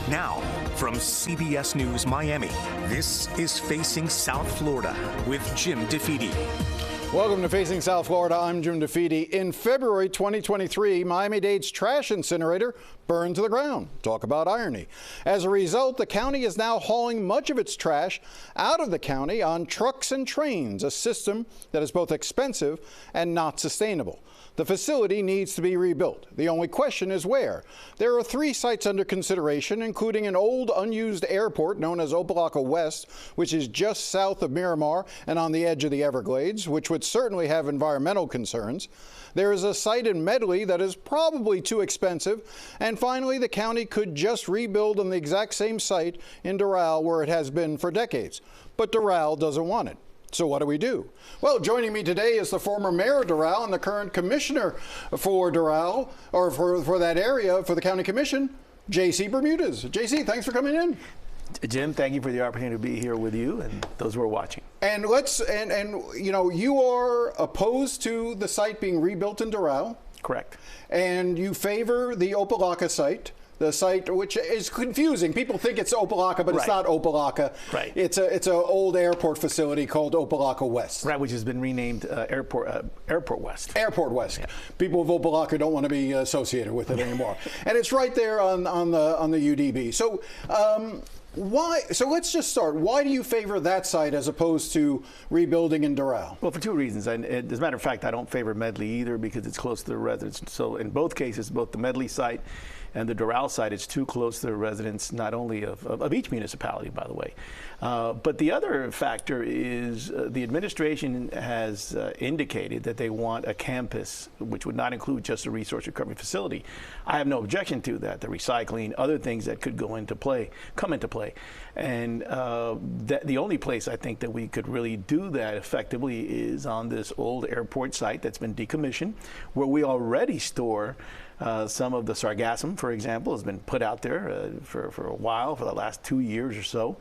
Now, from CBS News Miami, this is Facing South Florida with Jim DeFede. Welcome to Facing South Florida. I'm Jim DeFede. In February 2023, Miami-Dade's trash incinerator burned to the ground. Talk about irony. As a result, the county is now hauling much of its trash out of the county on trucks and trains, a system that is both expensive and not sustainable. The facility needs to be rebuilt. The only question is where. There are 3 sites under consideration, including an old unused airport known as Opa-locka West, which is just south of Miramar and on the edge of the Everglades, which would certainly have environmental concerns. There is a site in Medley that is probably too expensive. And finally, the county could just rebuild on the exact same site in Doral where it has been for decades. But Doral doesn't want it. So what do we do? Well, joining me today is the former mayor of Doral and the current commissioner for Doral, or for that area, for the county commission, JC Bermudez. JC, thanks for coming in. Jim, thank you for the opportunity to be here with you and those who are watching. And you know, you are opposed to the site being rebuilt in Doral. Correct. And you favor the Opa-locka site. The site, which is confusing. People think it's Opa-locka, but it's not Opa-locka. Right. It's an old airport facility called Opa-locka West. Right, which has been renamed Airport West. Airport West. Yeah. People of Opa-locka don't want to be associated with it anymore. And it's right there on the UDB. So why? So let's just start. Why do you favor that site as opposed to rebuilding in Doral? Well, for 2 reasons. And as a matter of fact, I don't favor Medley either because it's close to the residents. So in both cases, both the Medley site and the Doral site, it's too close to the residents, not only of each municipality, by the way. But the other factor is the administration has indicated that they want a campus, which would not include just a resource recovery facility. I have no objection to that. The recycling, other things that could come into play. And the only place I think that we could really do that effectively is on this old airport site that's been decommissioned, where we already store some of the sargassum, for example, has been put out there for a while, for the last 2 years or so.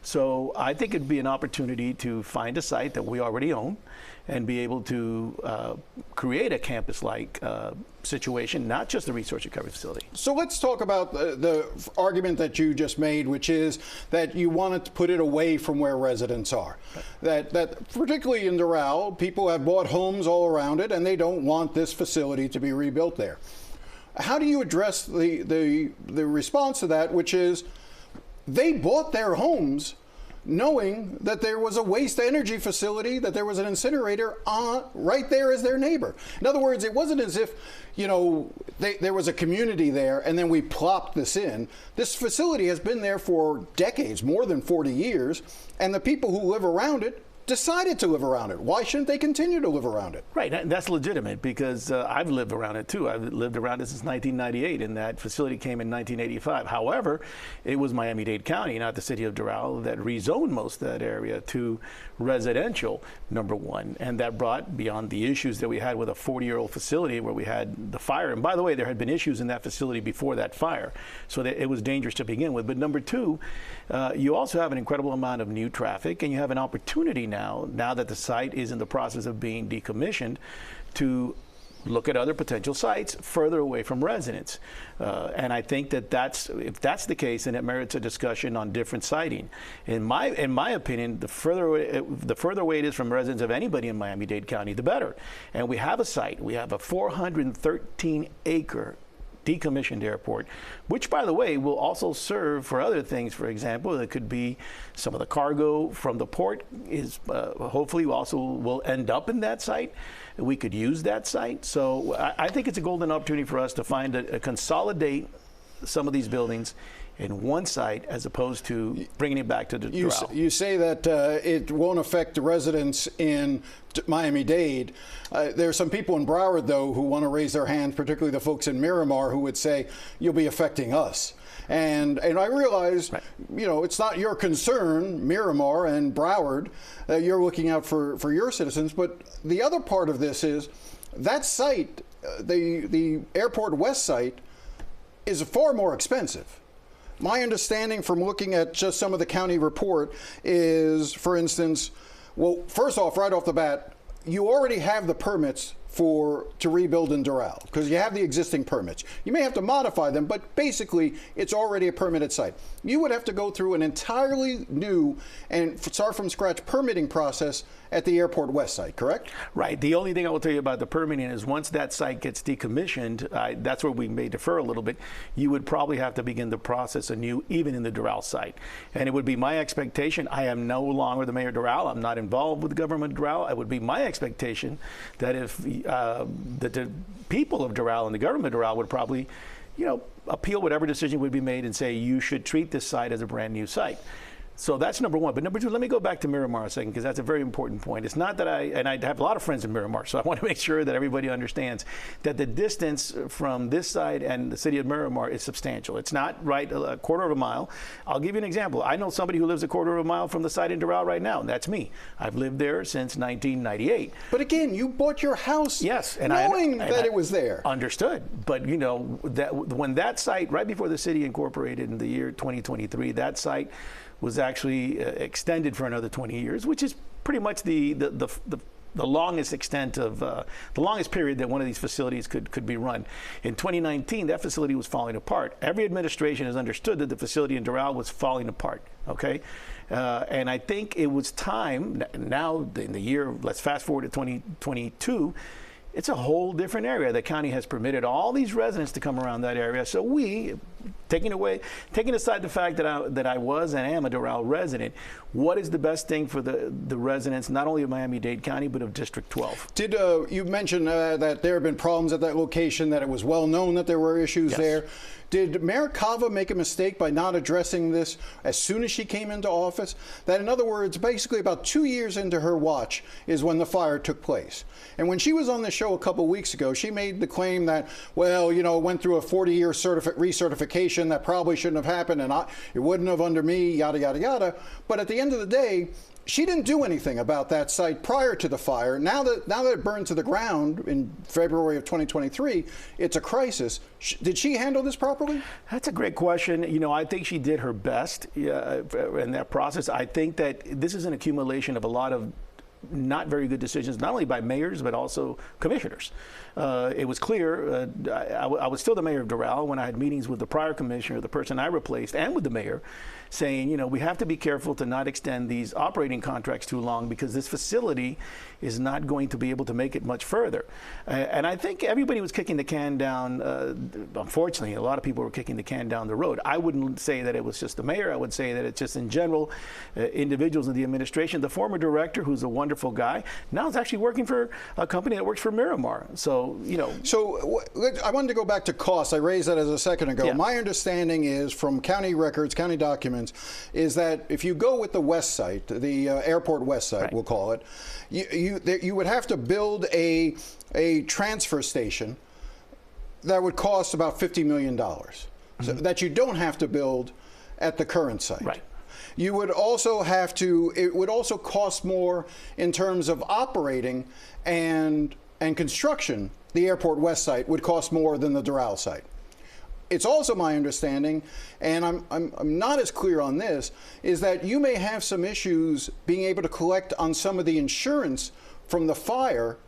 So I think it'd be an opportunity to find a site that we already own and be able to create a campus-like situation, not just a resource recovery facility. So let's talk about the argument that you just made, which is that you wanted to put it away from where residents are. Right. That particularly in Doral, people have bought homes all around it, and they don't want this facility to be rebuilt there. How do you address the response to that, which is they bought their homes knowing that there was a waste energy facility, that there was an incinerator right there as their neighbor? In other words, it wasn't as if, you know, there was a community there and then we plopped this in. This facility has been there for decades, more than 40 years, and the people who live around it decided to live around it. Why shouldn't they continue to live around it? Right, and that's legitimate because I've lived around it too. I've lived around it since 1998, and that facility came in 1985. However, it was Miami-Dade County, not the city of Doral, that rezoned most of that area to residential, number one, and that brought, beyond the issues that we had with a 40-year-old facility where we had the fire, and by the way, there had been issues in that facility before that fire, so that it was dangerous to begin with. But number two, you also have an incredible amount of new traffic, and you have an opportunity now that the site is in the process of being decommissioned, to look at other potential sites further away from residents. And I think that if that's the case, then it merits a discussion on different siting. In my opinion, the further away it is from residents of anybody in Miami-Dade County, the better. And we have a site. We have a 413-acre decommissioned airport, which, by the way, will also serve for other things. For example, it could be some of the cargo from the port is hopefully also will end up in that site. We could use that site. So I think it's a golden opportunity for us to find consolidate some of these buildings in one site as opposed to bringing it back to the Doral. You say that it won't affect the residents in Miami-Dade. There are some people in Broward, though, who want to raise their hands, particularly the folks in Miramar, who would say, you'll be affecting us. And I realize, right, you know, it's not your concern, Miramar and Broward, you're looking out for your citizens. But the other part of this is that site, the Airport West site, is far more expensive. My understanding from looking at just some of the county report is, for instance, well, first off, right off the bat, you already have the permits to rebuild in Doral, because you have the existing permits. You may have to modify them, but basically it's already a permitted site. You would have to go through an entirely new and start from scratch permitting process at the Airport West site, correct? Right. The only thing I will tell you about the permitting is once that site gets decommissioned, that's where we may defer a little bit. You would probably have to begin the process anew, even in the Doral site. And it would be my expectation, I am no longer the mayor of Doral, I'm not involved with the government of Doral. It would be my expectation that if the people of Doral and the government of Doral would probably, appeal whatever decision would be made and say you should treat this site as a brand new site. So that's number one. But number two, let me go back to Miramar a second, because that's a very important point. It's not that I have a lot of friends in Miramar, so I want to make sure that everybody understands that the distance from this site and the city of Miramar is substantial. It's not right a quarter of a mile. I'll give you an example. I know somebody who lives a quarter of a mile from the site in Doral right now, and that's me. I've lived there since 1998. But again, you bought your house and knowing that it was there. Understood. But that when that site, right before the city incorporated in the year 2023, that site was actually extended for another 20 years, which is pretty much the longest extent of the longest period that one of these facilities could be run. In 2019, that facility was falling apart. Every administration has understood that the facility in Doral was falling apart. Okay, and I think it was time now in the year. Let's fast forward to 2022. It's a whole different area. The county has permitted all these residents to come around that area. So we, taking aside the fact that I was and am a Doral resident, what is the best thing for the residents, not only of Miami-Dade County, but of District 12? Did you mention that there have been problems at that location, that it was well known that there were issues there? Did Mayor Cava make a mistake by not addressing this as soon as she came into office? That, in other words, basically about 2 years into her watch is when the fire took place. And when she was on the show a couple weeks ago, she made the claim that, well, it went through a 40-year recertification that probably shouldn't have happened, and it wouldn't have under me, yada, yada, yada. But at the end of the day, she didn't do anything about that site prior to the fire. Now that it burned to the ground in February of 2023, it's a crisis. Did she handle this properly? That's a great question. I think she did her best in that process. I think that this is an accumulation of a lot of not very good decisions, not only by mayors, but also commissioners. It was clear, I was still the mayor of Doral when I had meetings with the prior commissioner, the person I replaced, and with the mayor, saying, we have to be careful to not extend these operating contracts too long, because this facility is not going to be able to make it much further. And I think everybody was kicking the can down. Unfortunately, a lot of people were kicking the can down the road. I wouldn't say that it was just the mayor. I would say that it's just in general, individuals in the administration. The former director, who's a wonderful guy, now is actually working for a company that works for Miramar. So, So I wanted to go back to costs. I raised that as a second ago. Yeah. My understanding is from county records, county documents, is that if you go with the west site, the Airport West site, right, we'll call it, you would have to build a transfer station that would cost about $50 million, so that you don't have to build at the current site. Right. You would also have to, it would also cost more in terms of operating and construction. The Airport West site would cost more than the Doral site. It's also my understanding, and I'm not as clear on this, is that you may have some issues being able to collect on some of the insurance from the fire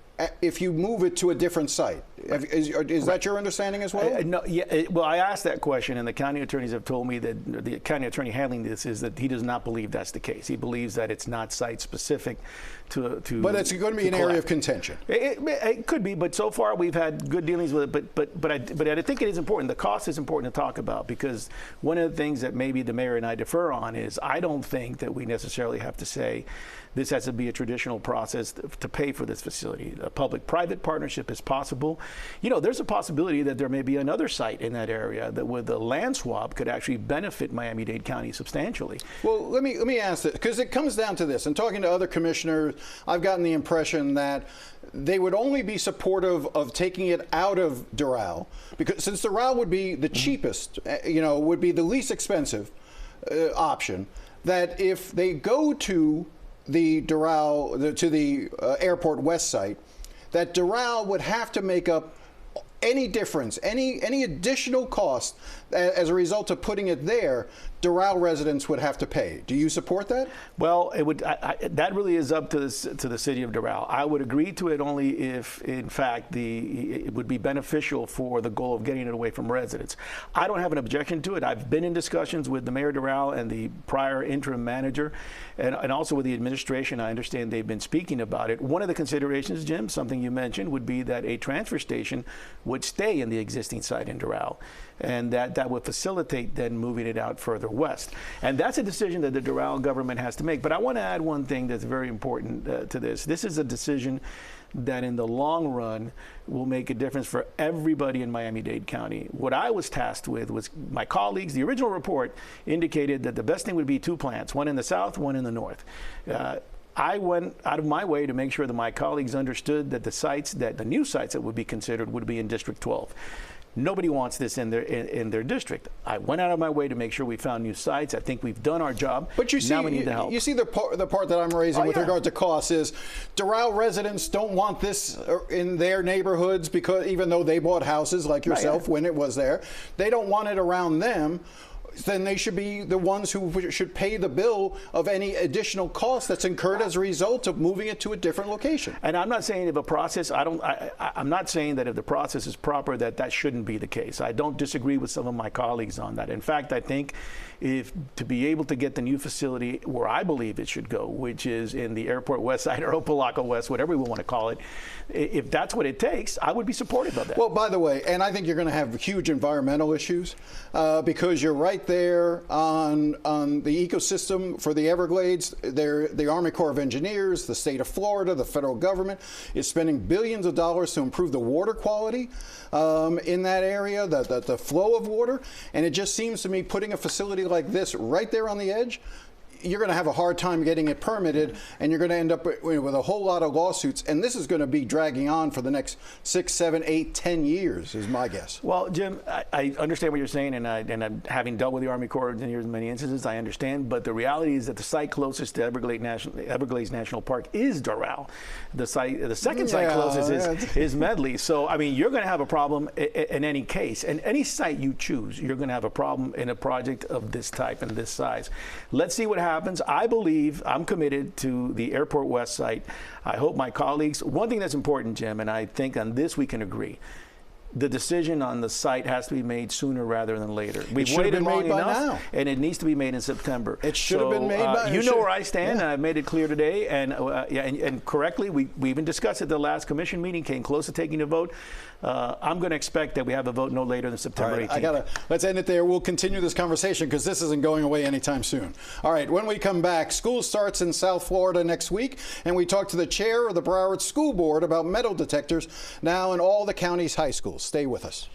if you move it to a different site. Is that your understanding as well? No, well, I asked that question, and the county attorneys have told me that the county attorney handling this is that he does not believe that's the case. He believes that it's not site-specific to But it's going to be an area of contention. It could be, but so far we've had good dealings with it. But I think it is important. The cost is important to talk about, because one of the things that maybe the mayor and I defer on is I don't think that we necessarily have to say this has to be a traditional process to pay for this facility. A public-private partnership is possible. There's a possibility that there may be another site in that area that with a land swap could actually benefit Miami-Dade County substantially. Well, let me ask this, because it comes down to this. And talking to other commissioners, I've gotten the impression that they would only be supportive of taking it out of Doral, because since Doral would be the cheapest, would be the least expensive option, that if they go to the Doral, to the Airport West site, that Doral would have to make up any difference, any additional cost as a result of putting it there, Doral residents would have to pay. Do you support that? Well, it would. That really is up to the city of Doral. I would agree to it only if, in fact, it would be beneficial for the goal of getting it away from residents. I don't have an objection to it. I've been in discussions with the mayor of Doral and the prior interim manager, and also with the administration. I understand they've been speaking about it. One of the considerations, Jim, something you mentioned, would be that a transfer station would stay in the existing site in Doral, and that would facilitate then moving it out further west. And that's a decision that the Doral government has to make. But I want to add one thing that's very important to this. This is a decision that in the long run will make a difference for everybody in Miami-Dade County. What I was tasked with was my colleagues. The original report indicated that the best thing would be 2 plants, one in the south, one in the north. I went out of my way to make sure that my colleagues understood that the new sites that would be considered would be in District 12. Nobody wants this in their district. I went out of my way to make sure we found new sites. I think we've done our job. But you see, now we need the help. You see the part that I'm raising with regard to costs is Doral residents don't want this in their neighborhoods, because even though they bought houses like yourself when it was there, they don't want it around them. Then they should be the ones who should pay the bill of any additional cost that's incurred as a result of moving it to a different location. And I'm not saying if a process, I'm not saying that if the process is proper that shouldn't be the case. I don't disagree with some of my colleagues on that. In fact, I think to be able to get the new facility where I believe it should go, which is in the airport west side or Opelika West, whatever we want to call it, if that's what it takes, I would be supportive of that. Well, by the way, and I think you're going to have huge environmental issues because you're right there on the ecosystem for the Everglades. The Army Corps of Engineers, the state of Florida, the federal government is spending billions of dollars to improve the water quality in that area, the flow of water. And it just seems to me putting a facility like this right there on the edge, you're going to have a hard time getting it permitted, and you're going to end up with a whole lot of lawsuits, and this is going to be dragging on for the next 6, 7, 8, 10 years, is my guess. Well, Jim, I understand what you're saying, and I'm having dealt with the Army Corps of Engineers in many instances, I understand, but the reality is that the site closest to Everglades National Park is Doral. The second site closest is Medley. So, I mean, you're going to have a problem in any case, and any site you choose, you're going to have a problem in a project of this type and this size. Let's see what happens. I believe I'm committed to the Airport West site. I hope my colleagues, one thing that's important, Jim, and I think on this we can agree, the decision on the site has to be made sooner rather than later. We've waited long enough, and it needs to be made in September. It should have been made by now. You know where I stand, and I've made it clear today, and correctly, we even discussed at the last commission meeting, came close to taking a vote. I'm going to expect that we have a vote no later than September 18th. Let's end it there. We'll continue this conversation because this isn't going away anytime soon. All right, when we come back, school starts in South Florida next week, and we talk to the chair of the Broward School Board about metal detectors now in all the county's high schools. Stay with us.